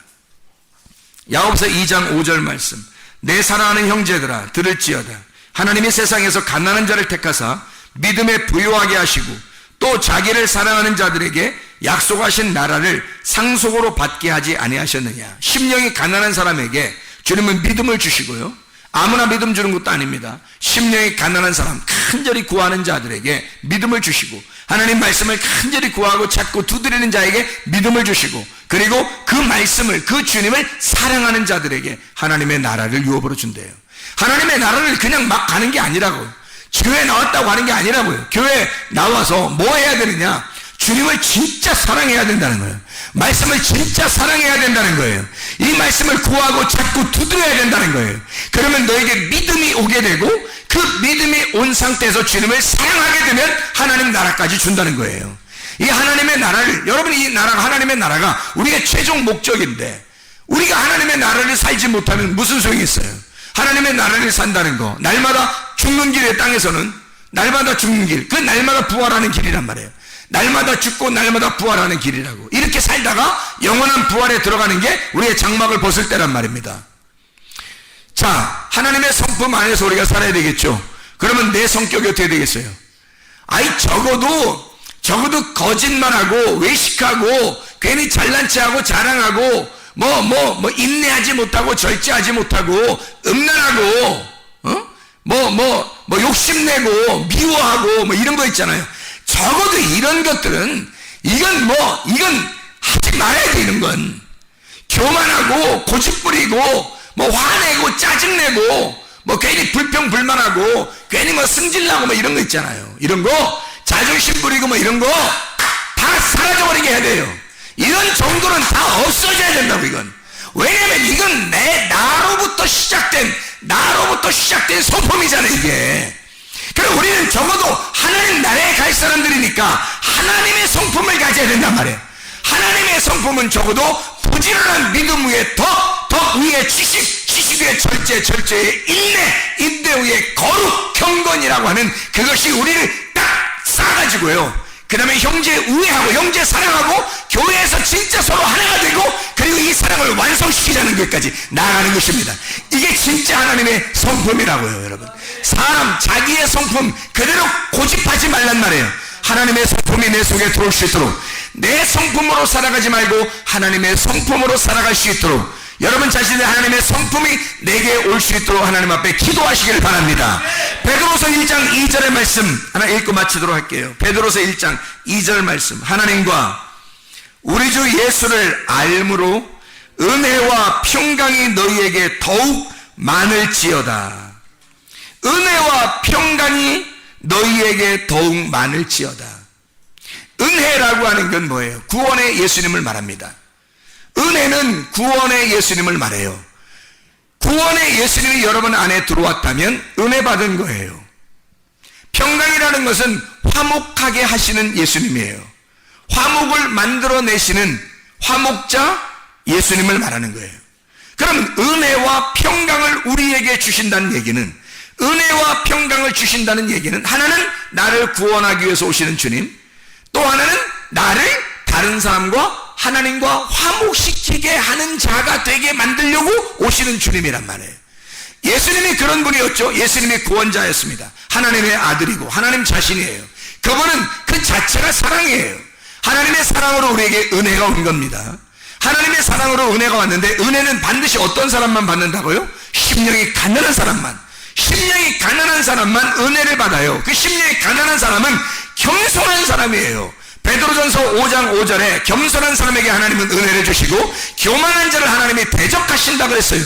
야고보서 2장 5절 말씀. 내 사랑하는 형제들아 들을지어다. 하나님이 세상에서 가난한 자를 택하사 믿음에 부요하게 하시고 또 자기를 사랑하는 자들에게 약속하신 나라를 상속으로 받게 하지 아니하셨느냐. 심령이 가난한 사람에게 주님은 믿음을 주시고요, 아무나 믿음 주는 것도 아닙니다. 심령이 가난한 사람, 간절히 구하는 자들에게 믿음을 주시고, 하나님 말씀을 간절히 구하고 찾고 두드리는 자에게 믿음을 주시고, 그리고 그 말씀을, 그 주님을 사랑하는 자들에게 하나님의 나라를 유업으로 준대요. 하나님의 나라를 그냥 막 가는 게 아니라고요. 교회 나왔다고 하는 게 아니라고요. 교회 나와서 뭐 해야 되느냐? 주님을 진짜 사랑해야 된다는 거예요. 말씀을 진짜 사랑해야 된다는 거예요. 이 말씀을 구하고 찾고 두드려야 된다는 거예요. 그러면 너에게 믿음이 오게 되고, 그 믿음이 온 상태에서 주님을 사랑하게 되면 하나님 나라까지 준다는 거예요. 이 하나님의 나라를, 여러분, 이 나라가, 하나님의 나라가 우리의 최종 목적인데, 우리가 하나님의 나라를 살지 못하면 무슨 소용이 있어요? 하나님의 나라를 산다는 거, 날마다 죽는 길의 땅에서는 날마다 죽는 길, 그 날마다 부활하는 길이란 말이에요. 날마다 죽고 날마다 부활하는 길이라고. 이렇게 살다가 영원한 부활에 들어가는 게 우리의 장막을 벗을 때란 말입니다. 자, 하나님의 성품 안에서 우리가 살아야 되겠죠. 그러면 내 성격이 어떻게 되겠어요? 아이, 적어도 거짓말하고 외식하고 괜히 잘난 체하고 자랑하고 인내하지 못하고 절제하지 못하고 음란하고 욕심내고 미워하고 이런 거 있잖아요. 적어도 이런 것들은 이건 하지 말아야 돼. 이런 건 교만하고 고집부리고 화내고 짜증내고 괜히 불평불만하고 괜히 승질나고 이런 거 있잖아요. 이런 거 자존심 부리고 이런 거 다 사라져버리게 해야 돼요. 이런 정도는 다 없어져야 된다고. 이건 왜냐면 이건 나로부터 시작된 성품이잖아요. 이게. 그럼 우리는 적어도 하나님 나라에 갈 사람들이니까 하나님의 성품을 가져야 된단 말이에요. 하나님의 성품은 적어도 부지런한 믿음 위에 더 위에 지식 위에 절제 인내 위에 거룩 경건이라고 하는 그것이 우리를 딱 쌓아가지고요. 그 다음에 형제 우애하고 형제 사랑하고 교회에서 진짜 서로 하나가 되고 그리고 이 사랑을 완성시키자는 것까지 나아가는 것입니다. 이게 진짜 하나님의 성품이라고요. 여러분, 사람 자기의 성품 그대로 고집하지 말란 말이에요. 하나님의 성품이 내 속에 들어올 수 있도록, 내 성품으로 살아가지 말고 하나님의 성품으로 살아갈 수 있도록 여러분 자신의 하나님의 성품이 내게 올 수 있도록 하나님 앞에 기도하시길 바랍니다. 베드로서 1장 2절의 말씀 하나 읽고 마치도록 할게요. 베드로서 1장 2절 말씀. 하나님과 우리 주 예수를 알므로 은혜와 평강이 너희에게 더욱 많을지어다. 은혜와 평강이 너희에게 더욱 많을지어다. 은혜라고 하는 건 뭐예요? 구원의 예수님을 말합니다. 은혜는 구원의 예수님을 말해요. 구원의 예수님이 여러분 안에 들어왔다면 은혜 받은 거예요. 평강이라는 것은 화목하게 하시는 예수님이에요. 화목을 만들어내시는 화목자 예수님을 말하는 거예요. 그럼 은혜와 평강을 우리에게 주신다는 얘기는, 은혜와 평강을 주신다는 얘기는 하나는 나를 구원하기 위해서 오시는 주님, 또 하나는 나를 다른 사람과 하나님과 화목시키게 하는 자가 되게 만들려고 오시는 주님이란 말이에요. 예수님이 그런 분이었죠. 예수님이 구원자였습니다. 하나님의 아들이고 하나님 자신이에요. 그분은 그 자체가 사랑이에요. 하나님의 사랑으로 우리에게 은혜가 온 겁니다. 하나님의 사랑으로 은혜가 왔는데 은혜는 반드시 어떤 사람만 받는다고요? 심령이 가난한 사람만. 심령이 가난한 사람만 은혜를 받아요. 그 심령이 가난한 사람은 겸손한 사람이에요. 베드로전서 5장 5절에 겸손한 사람에게 하나님은 은혜를 주시고 교만한 자를 하나님이 대적하신다고 그랬어요.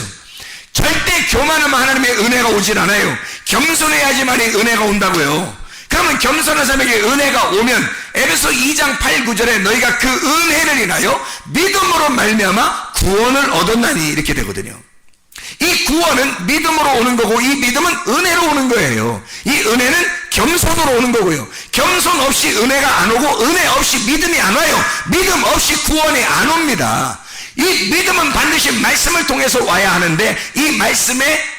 절대 교만하면 하나님의 은혜가 오질 않아요. 겸손해야지만이 은혜가 온다고요. 그러면 겸손한 사람에게 은혜가 오면 에베소 2장 8, 9절에 너희가 그 은혜를 인하여 믿음으로 말미암아 구원을 얻었나니 이렇게 되거든요. 이 구원은 믿음으로 오는 거고 이 믿음은 은혜로 오는 거예요. 이 은혜는 겸손으로 오는 거고요. 겸손 없이 은혜가 안 오고 은혜 없이 믿음이 안 와요. 믿음 없이 구원이 안 옵니다. 이 믿음은 반드시 말씀을 통해서 와야 하는데 이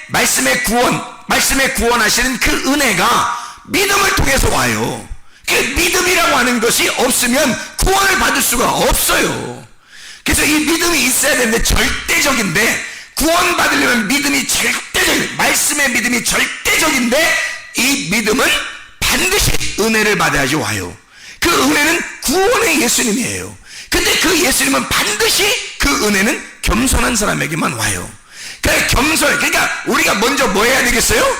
말씀의 구원하시는 그 은혜가 믿음을 통해서 와요. 그 믿음이라고 하는 것이 없으면 구원을 받을 수가 없어요. 그래서 이 믿음이 있어야 되는데 절대적인데, 구원받으려면 믿음이 절대적인, 말씀의 믿음이 절대적인데 이 믿음은 반드시 은혜를 받아야지 와요. 그 은혜는 구원의 예수님이에요. 근데 그 예수님은 반드시 그 은혜는 겸손한 사람에게만 와요. 그러니까 우리가 먼저 뭐 해야 되겠어요?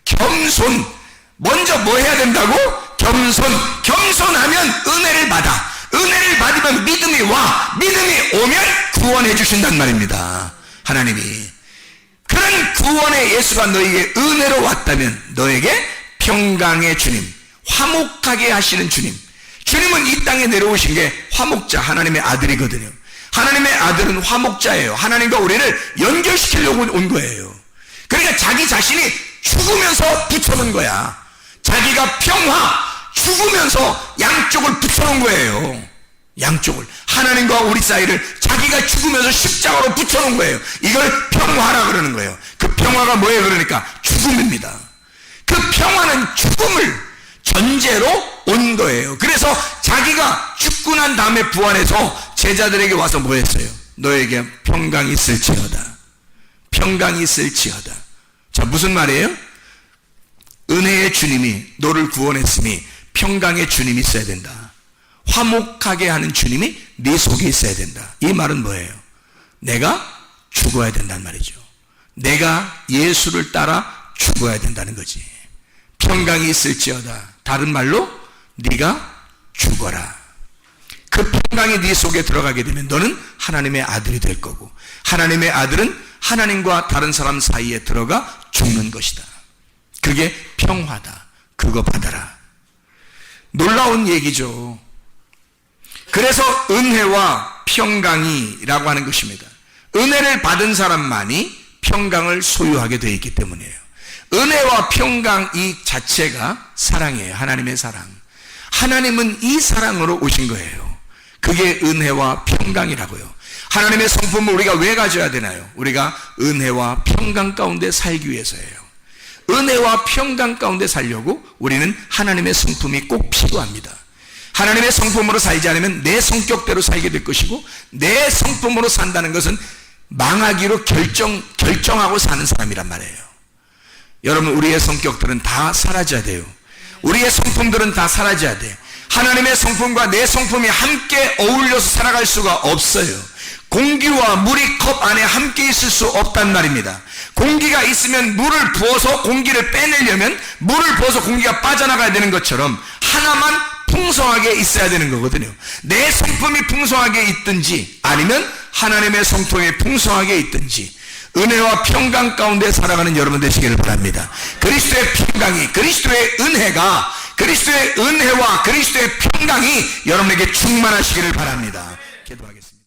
겸손. 먼저 뭐 해야 된다고? 겸손하면 은혜를 받아. 은혜를 받으면 믿음이 와. 믿음이 오면 구원해 주신단 말입니다. 하나님이. 그런 구원의 예수가 너에게 은혜로 왔다면 너에게 평강의 주님, 화목하게 하시는 주님. 주님은 이 땅에 내려오신 게 화목자, 하나님의 아들이거든요. 하나님의 아들은 화목자예요. 하나님과 우리를 연결시키려고 온 거예요. 그러니까 자기 자신이 죽으면서 붙여놓은 거야. 자기가 죽으면서 양쪽을 붙여놓은 거예요. 양쪽을. 하나님과 우리 사이를 자기가 죽으면서 십자가로 붙여놓은 거예요. 이걸 평화라 그러는 거예요. 그 평화가 뭐예요? 그러니까 죽음입니다. 그 평화는 죽음을 전제로 온 거예요. 그래서 자기가 죽고 난 다음에 부활해서 제자들에게 와서 뭐 했어요? 너에게 평강이 있을지어다. 평강이 있을지어다. 자, 무슨 말이에요? 은혜의 주님이 너를 구원했으니 평강의 주님이 있어야 된다. 화목하게 하는 주님이 네 속에 있어야 된다. 이 말은 뭐예요? 내가 죽어야 된단 말이죠. 내가 예수를 따라 죽어야 된다는 거지. 평강이 있을지어다. 다른 말로 네가 죽어라. 그 평강이 네 속에 들어가게 되면 너는 하나님의 아들이 될 거고, 하나님의 아들은 하나님과 다른 사람 사이에 들어가 죽는 것이다. 그게 평화다. 그거 받아라. 놀라운 얘기죠. 그래서 은혜와 평강이라고 하는 것입니다. 은혜를 받은 사람만이 평강을 소유하게 되어 있기 때문이에요. 은혜와 평강 이 자체가 사랑이에요. 하나님의 사랑. 하나님은 이 사랑으로 오신 거예요. 그게 은혜와 평강이라고요. 하나님의 성품을 우리가 왜 가져야 되나요? 우리가 은혜와 평강 가운데 살기 위해서예요. 은혜와 평강 가운데 살려고 우리는 하나님의 성품이 꼭 필요합니다. 하나님의 성품으로 살지 않으면 내 성격대로 살게 될 것이고, 내 성품으로 산다는 것은 망하기로 결정하고 사는 사람이란 말이에요. 여러분, 우리의 성격들은 다 사라져야 돼요. 우리의 성품들은 다 사라져야 돼. 하나님의 성품과 내 성품이 함께 어울려서 살아갈 수가 없어요. 공기와 물이 컵 안에 함께 있을 수 없단 말입니다. 공기가 있으면 물을 부어서 공기를 빼내려면 물을 부어서 공기가 빠져나가야 되는 것처럼 하나만 풍성하게 있어야 되는 거거든요. 내 성품이 풍성하게 있든지 아니면 하나님의 성품이 풍성하게 있든지 은혜와 평강 가운데 살아가는 여러분 되시기를 바랍니다. 그리스도의 평강이, 그리스도의 은혜가, 그리스도의 은혜와 그리스도의 평강이 여러분에게 충만하시기를 바랍니다. 기도하겠습니다.